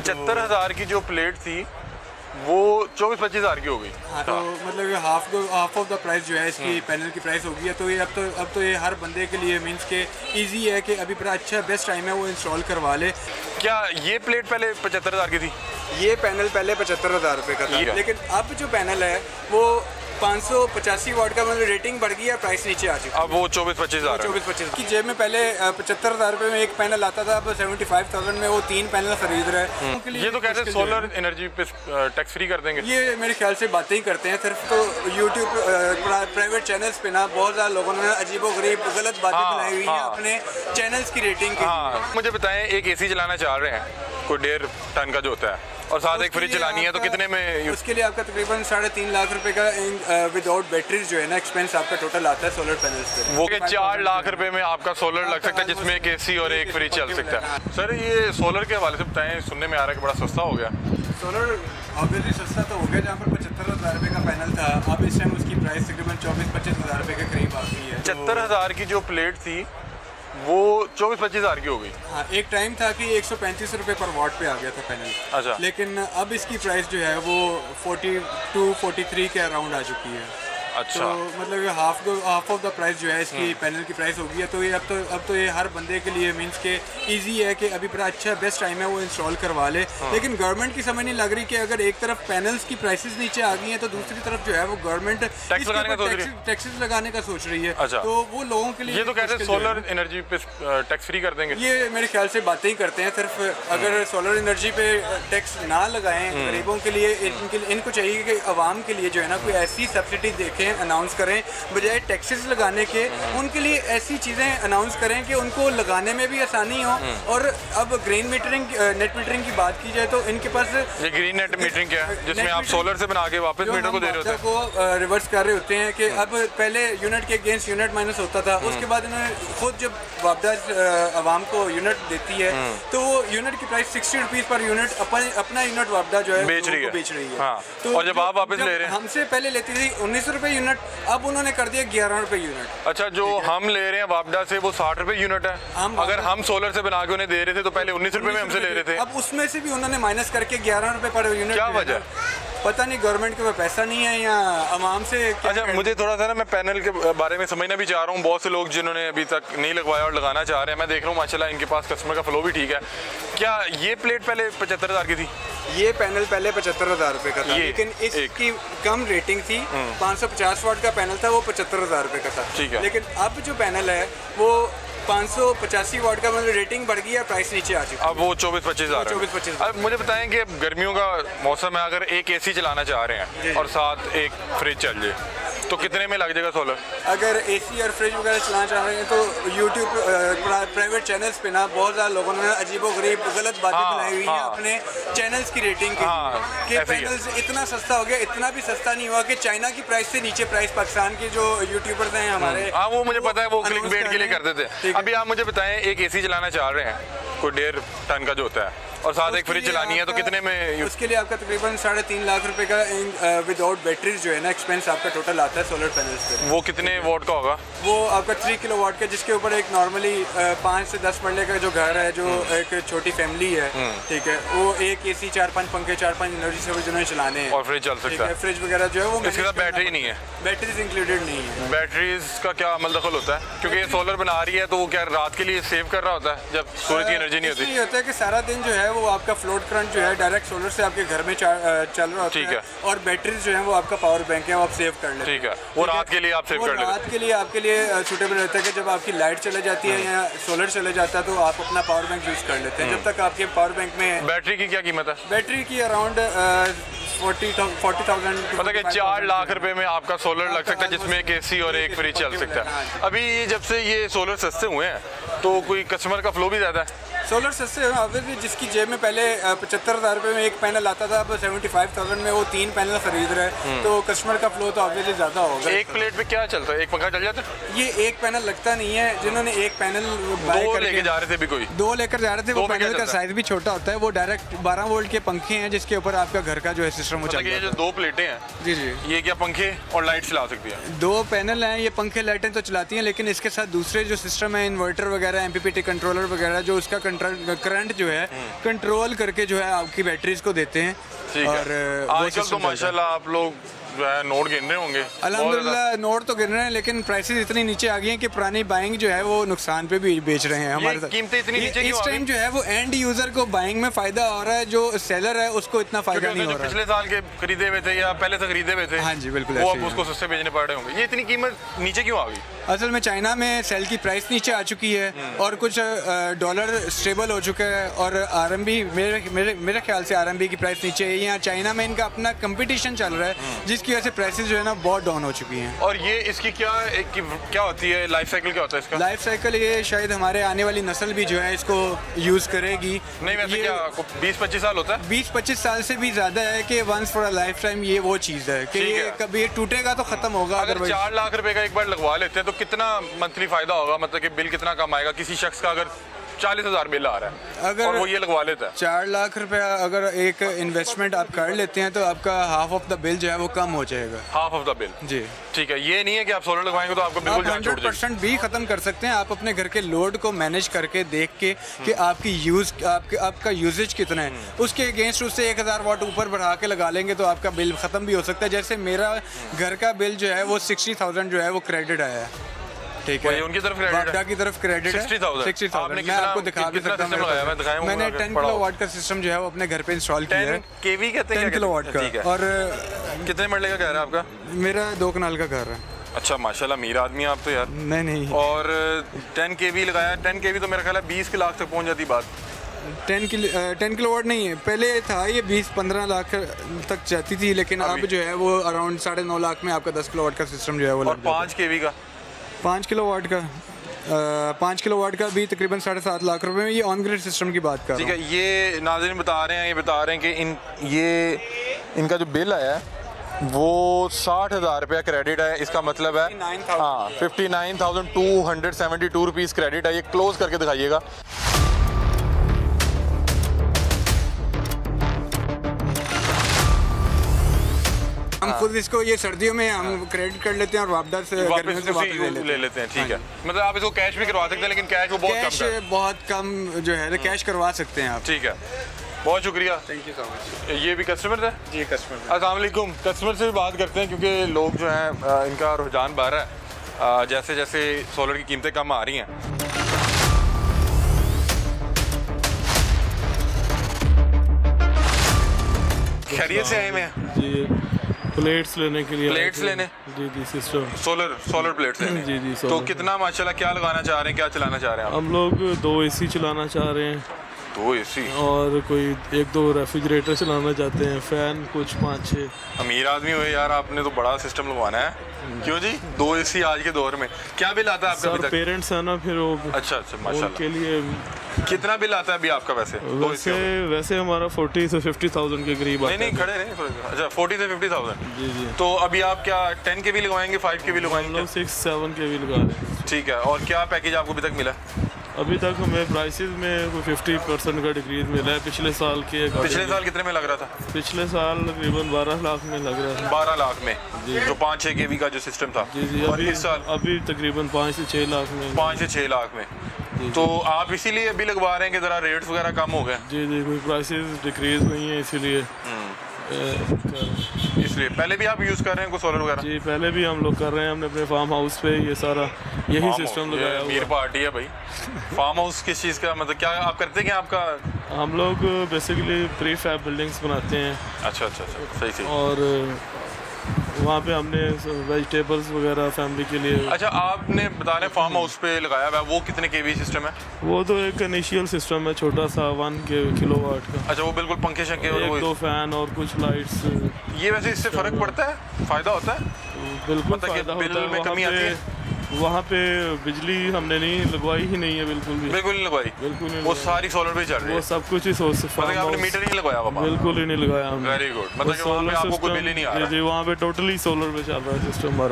75,000 की जो प्लेट थी वो 24-25 हज़ार की हो गई। हाँ, तो मतलब हाफ ऑफ द प्राइस जो है इसकी पैनल की प्राइस होगी। तो ये अब तो ये हर बंदे के लिए मींस के इजी है कि अभी बड़ा अच्छा बेस्ट टाइम है वो इंस्टॉल करवा ले। क्या ये प्लेट पहले 75,000 की थी? ये पैनल पहले 75,000 रुपये का था, लेकिन अब जो पैनल है वो 585 वाट का, मतलब रेटिंग बढ़ गई है, प्राइस नीचे आ चुकी है। अब वो 24-25 हज़ार 24-25 की जेब में पहले 75,000 रुपये में एक पैनल आता था, अब 75,000 में वो 3 पैनल खरीद रहे हैं। ये तो कहते हैं सोलर एनर्जी पे टैक्स फ्री कर देंगे। ये मेरे ख्याल से बातें ही करते हैं सिर्फ। तो यूट्यूब प्राइवेट चैनल्स पे ना बहुत ज़्यादा लोगों ने अजीबोगरीब गलत बातें फैलाई हुई हैं अपने चैनल्स की रेटिंग के। हाँ, मुझे बताएं, एक एसी चलाना चाह रहे हैं, कोई 1.5 टन का जो होता है, और साथ एक फ्रिज चलानी है, तो कितने में? उसके लिए आपका तकरीबन 3.5 लाख रुपए का विदाउट बैटरीज जो है ना एक्सपेंस आपका टोटल आता है सोलर पैनल्स पे। वो 4 लाख रुपए में आपका सोलर लग सकता है, जिसमें एक एसी और एक फ्रिज चल सकता है। सर, ये सोलर के हवाले से बताएं, सुनने में आ रहा है कि बड़ा सस्ता हो गया। सोलर ऑब्वियसली सस्ता तो हो गया, जहाँ पर 75,000 रुपये का पैनल था, अब इस टाइम उसकी प्राइस तकरीबन 24-25 हज़ार रुपये के करीब आ गई है। 75,000 की जो प्लेट थी वो 24-25 हज़ार की हो गई। हाँ, एक टाइम था कि 135 रुपये पर वाट पे आ गया था पैनल। अच्छा। लेकिन अब इसकी प्राइस जो है वो 42-43 के अराउंड आ चुकी है। अच्छा। तो मतलब ये हाफ ऑफ द प्राइस जो है इसकी पैनल की प्राइस होगी। तो ये अब तो ये हर बंदे के लिए मींस के इजी है कि अभी बड़ा अच्छा बेस्ट टाइम है वो इंस्टॉल करवा ले। लेकिन गवर्नमेंट की समझ नहीं लग रही कि अगर एक तरफ पैनल्स की प्राइसेस नीचे आ गई हैं तो दूसरी तरफ जो है वो गवर्नमेंट टैक्सेस लगाने का सोच रही है। अच्छा। तो वो लोगों के लिए ये तो कहते हैं सोलर एनर्जी पे टैक्स फ्री कर देंगे। ये मेरे ख्याल से बातें ही करते हैं सिर्फ। अगर सोलर एनर्जी पे टैक्स ना लगाएं गरीबों के लिए, इनको चाहिए कि आवाम के लिए जो है ना कोई ऐसी सब्सिडी देखें, अनाउंस करें, बजाय टैक्सेस लगाने के उनके लिए ऐसी चीज़ें अनाउंस करें कि उनको लगाने में भी आसानी हो। और अब ग्रीन मीटरिंग, नेट मीटरिंग की बात की जाए तो इनके पास ये ग्रीन नेट मीटरिंग क्या है, जिसमें आप सोलर से बना के वापस मीटर को दे रहे होते हैं, को रिवर्स कर रहे होते हैं कि अब पहले यूनिट के अगेंस्ट यूनिट माइनस होता था, उसके बाद इन्होंने खुद जब वापदा आवाम को यूनिट देती है तो वो यूनिट की प्राइस 60 रुपीज़ पर यूनिट अपना यूनिट वापदा जो है बेच रही है। हाँ। तो और जब आप वापस ले रहे हैं, हमसे पहले लेती थी 19 रुपये यूनिट, अब उन्होंने कर दिया 11 रुपये यूनिट। अच्छा, जो हम ले रहे हैं वापडा से वो 60 रुपये यूनिट है। अगर हम सोलर से बना के उन्हें दे रहे थे तो पहले 19 रुपये में हमसे ले रहे थे, अब उसमें से भी उन्होंने माइनस करके 11 रुपये पर यूनिट। क्या वजह? पता नहीं, गवर्नमेंट के पास पैसा नहीं है या आवाम से। अच्छा, मुझे थोड़ा सा ना, मैं पैनल के बारे में समझना भी चाह रहा हूँ। बहुत से लोग जिन्होंने अभी तक नहीं लगवाया और लगाना चाह रहे हैं, मैं देख रहा हूँ माशाल्लाह इनके पास कस्टमर का फ्लो भी ठीक है। क्या ये प्लेट पहले 75,000 की थी? ये पैनल पहले 75,000 रुपये का था, लेकिन इसकी कम रेटिंग थी। 550 वाट का पैनल था, वो 75,000 रुपये का था। ठीक है। लेकिन अब जो पैनल है वो 585 वाट का, मतलब रेटिंग बढ़ गई है, प्राइस नीचे आ चुकी है। अब वो 24-25 हज़ार। 24-25। अब मुझे बताएं कि गर्मियों का मौसम है, अगर एक एसी चलाना चाह रहे हैं और साथ एक फ्रिज चल जाए तो कितने में लग जाएगा सोलर? अगर एसी और फ्रिज वगैरह चलाना चाह रहे हैं तो यूट्यूब प्राइवेट चैनल्स पे ना बहुत ज़्यादा लोगों ने अजीबोगरीब गलत बातें फैलाई हुई हैं अपने चैनल्स की रेटिंग के लिए कि पैनल्स इतना सस्ता हो गया। इतना भी सस्ता नहीं हुआ कि चाइना की प्राइस से नीचे प्राइस पाकिस्तान के जो यूट्यूबर्स हैं हमारे, हाँ, वो मुझे पता है, वो क्लिकबेट के लिए करते थे। अभी आप मुझे बताएं, एक एसी चलाना चाह रहे हैं, कोई 1.5 टन का जो होता है, और साथ एक फ्रिज चलानी है, तो कितने में? उसके लिए आपका तकरीबन 3.5 लाख रुपए का विदाउट बैटरीज जो है ना एक्सपेंस आपका टोटल आता है सोलर पैनल्स पे। वो कितने वॉट का होगा? वो आपका 3 किलोवाट का, जिसके ऊपर एक नॉर्मली 5 से 10 मरले का जो घर है, जो एक छोटी फैमिली है, ठीक है, वो एक एसी, 4-5 पंखे, 4-5 एनर्जी सर्विस जिन्होंने चलाने हैं, और फ्रिज चल सकता है। फ्रिज वगैरह जो है वो इसके साथ बैटरी नहीं है, बैटरीज इंक्लूडेड नहीं है। बैटरीज का क्या अमल दखल होता है? क्योंकि ये सोलर बना रही है तो वो क्या रात के लिए सेव कर रहा होता है जब सूरज की एनर्जी नहीं होती? ये होता है कि सारा दिन जो है वो आपका फ्लोट करंट जो है डायरेक्ट सोलर से आपके घर में चल रहा होता है, और बैटरीज जो है वो आपका पावर बैंक है, वो आप सेव कर लेते हैं। ठीक है, वो रात के लिए आप सेव कर लेते हैं। रात के लिए आपके लिए सूटेबल रहता है कि जब आपकी लाइट चले जाती है या सोलर चले जाता है तो आप अपना पावर बैंक यूज कर लेते हैं। जब तक आपके पावर बैंक में बैटरी की क्या कीमत है? बैटरी की अराउंड 40,000। मतलब कि 4 लाख रुपए में आपका सोलर लग सकता है, जिसमें एक एसी और एक फ्रिज चल सकता है। अभी जब से ये सोलर सस्ते हुए हैं तो कोई कस्टमर का फ्लो भी ज़्यादा है? सोलर सस्ते ऑब्वियसली, जिसकी जेब में पहले 75,000 रुपये में एक पैनल आता था, अब 75,000 में वो 3 पैनल खरीद रहे हैं, तो कस्टमर का फ्लो तो ऑब्वियसली ज़्यादा होगा। एक प्लेट पे क्या चलता है? एक पंखा चल जाता है? ये एक पैनल लगता नहीं है। जिन्होंने एक पैनल दो लेके जा रहे थे, भी कोई 2 लेकर जा रहे थे, वो पैनल का साइज भी छोटा होता है, वो डायरेक्ट 12 वोल्ट के पंखे हैं जिसके ऊपर आपका घर का जो है सिस्टम हो ये जो 2 प्लेटें हैं, जी जी, ये क्या पंखे और लाइट चला सकती है? 2 पैनल हैं, ये पंखे लाइटें तो चलाती हैं, लेकिन इसके साथ दूसरे जो सिस्टम है, इन्वर्टर वगैरह, MPPT कंट्रोलर वगैरह, जो उसका करंट जो है कंट्रोल करके जो है आपकी बैटरीज को देते हैं। ठीक और है। वो आजकल system तो चलता है। माशाल्लाह आप लोग जो है नोट गिन रहे होंगे। अल्हम्दुलिल्लाह नोट तो गिर रहे हैं, लेकिन प्राइसेस इतनी नीचे आ गई हैं कि पुरानी बाइंग जो है वो नुकसान पे भी बेच रहे हैं हमारे साथ। कीमतें इतनी नीचे क्यों इस आ गई? टाइम जो है वो एंड यूजर को बाइंग में फायदा हो रहा है, जो सेलर है उसको इतना फायदा नहीं हो रहा है। पिछले साल के खरीदे हुए थे या पहले से खरीदे हुए थे, हाँ जी, बिल्कुल वो ऐसे अब ही उसको सस्ते बेचने पड़ रहे होंगे। ये इतनी कीमत नीचे क्यों आ गई? असल में चाइना में सेल की प्राइस नीचे आ चुकी है और कुछ डॉलर स्टेबल हो चुका है और आरएमबी मेरे ख्याल से आरएमबी की प्राइस नीचे है। यहाँ चाइना में इनका अपना कंपटीशन चल रहा है जिसकी वजह से प्राइसेस जो है ना बहुत डाउन हो चुकी हैं। और ये इसकी क्या होती है, लाइफ साइकिल क्या होता है इसका? लाइफ साइकिल ये शायद हमारे आने वाली नस्ल भी जो है इसको यूज़ करेगी। नहीं वैसे ये क्या 20-25 साल होता है? 20-25 साल से भी ज़्यादा है कि once for a lifetime ये वो चीज़ है कि ठीक ये है। कभी ये टूटेगा तो ख़त्म होगा। अगर अदरवाइज 4 लाख रुपए का एक बार लगवा लेते हैं तो कितना मंथली फायदा होगा, मतलब कि बिल कितना कम आएगा किसी शख्स का अगर 40,000 बिल आ रहा है अगर और वो ये लगवा लेता है? 4 लाख रुपया अगर एक इन्वेस्टमेंट आप कर लेते हैं तो आपका हाफ ऑफ द बिल जो है वो कम हो जाएगा। Half of the bill? जी ठीक है। ये नहीं है कि आप सोलर लगवाएंगे तो आपको बिल्कुल आप जान छूट जाएगी। 100% भी ख़त्म कर सकते हैं। आप अपने घर के लोड को मैनेज करके देख के कि आपका यूजेज कितना है, उसके अगेंस्ट उससे 1000 वाट ऊपर बढ़ा के लगा लेंगे तो आपका बिल ख़त्म भी हो सकता है। जैसे मेरा घर का बिल जो है वो 60,000 जो है वो क्रेडिट आया है। ठीक है, उनकी तरफ credit है? वापडा की तरफ क्रेडिट है 60,000। आपने मैं आपको दिखा भी कितना सकता system लगाया? मैं दिखाया हूँ। हूँ, मैंने अगर 10 पढ़ा किलो हो। वाट का सिस्टम जो है वो अपने घर पे इंस्टॉल किया है। 10 केवी कहते हैं? 10 किलो वाट का। ठीक है। और कितने मरले का कह रहा है आपका? मेरा 2 कनाल का घर है। अच्छा माशाल्लाह अमीर आदमी आप तो यार। नहीं और 10 केवी लगाया। 10 केवी तो मेरा ख्याल है 20 लाख तक पहुंच जाती बात। 10 किलो वाट नहीं है, पहले था ये 20-15 लाख तक जाती थी, लेकिन अब जो है वो अराउंड 9.5 लाख में आपका 10 किलो वाट का सिस्टम जो है वो और 5 केवी का? 5 किलो वाट का 5 किलो वाट का भी तकरीबन 7.5 लाख रुपए में। ये ऑन ग्रिड सिस्टम की बात कर रहा ठीक है। ये नाज़रीन बता रहे हैं कि इनका जो बिल आया है वो 60,000 रुपया क्रेडिट है। इसका मतलब है 59,000 हाँ 59,272 रुपीज़ क्रेडिट है। ये क्लोज करके दिखाइएगा। हम खुद इसको ये सर्दियों में हम क्रेडिट कर लेते हैं और वापस गर्मियों से वापस ले लेते हैं। ठीक है। मतलब आप इसको कैश भी करवा सकते हैं, लेकिन कैश वो बहुत कम कैश है। बहुत कम जो है कैश करवा सकते हैं आप। ठीक है, बहुत शुक्रिया। Thank you so much. ये भी कस्टमर है जी कस्टमर। अस्सलाम वालेकुम। कस्टमर से भी बात करते हैं क्योंकि लोग जो हैं इनका रुझान बढ़ रहा है जैसे जैसे सोलर की कीमतें कम आ रही हैं। खैरियत से आए हैं? जी प्लेट्स लेने के लिए। प्लेट्स लेने? जी जी सिस्टम। सोलर प्लेट्स लेने? जी जी तो कितना माशाल्लाह क्या लगाना चाह रहे हैं, क्या चलाना चाह रहे हैं आप? हम लोग 2 AC चलाना चाह रहे हैं 2 AC और कोई 1-2 रेफ्रिजरेटर चलाना चाहते हैं, फैन कुछ 5-6। अमीर आदमी हुए यार, आपने तो बड़ा सिस्टम लगवाना है। क्यों जी? 2 AC आज के दौर में क्या बिल आता है आपका अभी सर तक? पेरेंट्स है ना, फिर वो अच्छा माशाल्लाह। उनके लिए कितना बिल आता है अभी आपका वैसे? 2 AC वैसे हमारा 40 से 50,000 के करीब आता है। नहीं खड़े नहीं थोड़े। अच्छा 40 से 50,000। जी जी। तो अभी आप क्या 10 के भी लगवाएंगे, 5 के भी हम लगवाएंगे? लोग 6-7 के भी लगा रहे हैं। ठीक है। और क्या पैकेज आपको अभी तक मिला? अभी तक हमें प्राइसेस में कोई 50% का डिक्रीज मिला है पिछले साल के। पिछले साल कितने में लग रहा था? पिछले साल तकरीबन 12 लाख में लग रहा था। 12 लाख में जो 5-6 केवी का जो सिस्टम था। जी जी। और इस साल अभी तकरीबन 5 से 6 लाख में। 5 से 6 लाख में। तो आप इसीलिए अभी लगवा रहे हैं कि ज़रा रेट्स वगैरह कम हो गए? जी जी, कोई प्राइसेस डिक्रीज हुई हैं इसीलिए। इसलिए पहले भी आप यूज़ कर रहे हैं कोई सोलर वगैरह? जी पहले भी हम लोग कर रहे हैं, हमने अपने फार्म हाउस पे ये सारा यही सिस्टम लगाया हुआ अमीर है। पार्टी है भाई। फार्म हाउस किस चीज़ का, मतलब क्या आप करते हैं? क्या आपका? हम लोग बेसिकली प्री फैब बिल्डिंग्स बनाते हैं अच्छा सही। और वहाँ पे हमने वेजिटेबल्स वगैरह फैमिली के लिए। अच्छा आपने बता रहे फार्म हाउस पे लगाया हुआ है, वो कितने केवी सिस्टम है? वो तो एक इनिशियल सिस्टम है छोटा सा 1 किलो वाट का। अच्छा वो बिल्कुल पंखे शंखे 1-2 फैन और कुछ लाइट्स। ये वैसे इससे फर्क पड़ता है, फायदा होता है? बिल्कुल मतलब कि फायदा बिल होता है। में कमी आती है? वहाँ पे बिजली हमने नहीं लगवाई ही नहीं है बिल्कुल भी। बिल्कुल नहीं लगवाई? बिल्कुल नहीं वो लगवाई। सारी सोलर पे चल रही वो है? सब कुछ ही सोच मतलब कि आपने मीटर ही नहीं लगवाया वहाँ? बिल्कुल ही नहीं लगाया हमने। Very good. मतलब कि वहाँ पे आपको कोई बिल ही नहीं आ रहा? जी वहाँ पे टोटली सोलर पे चल रहा है सिस्टम हमारा।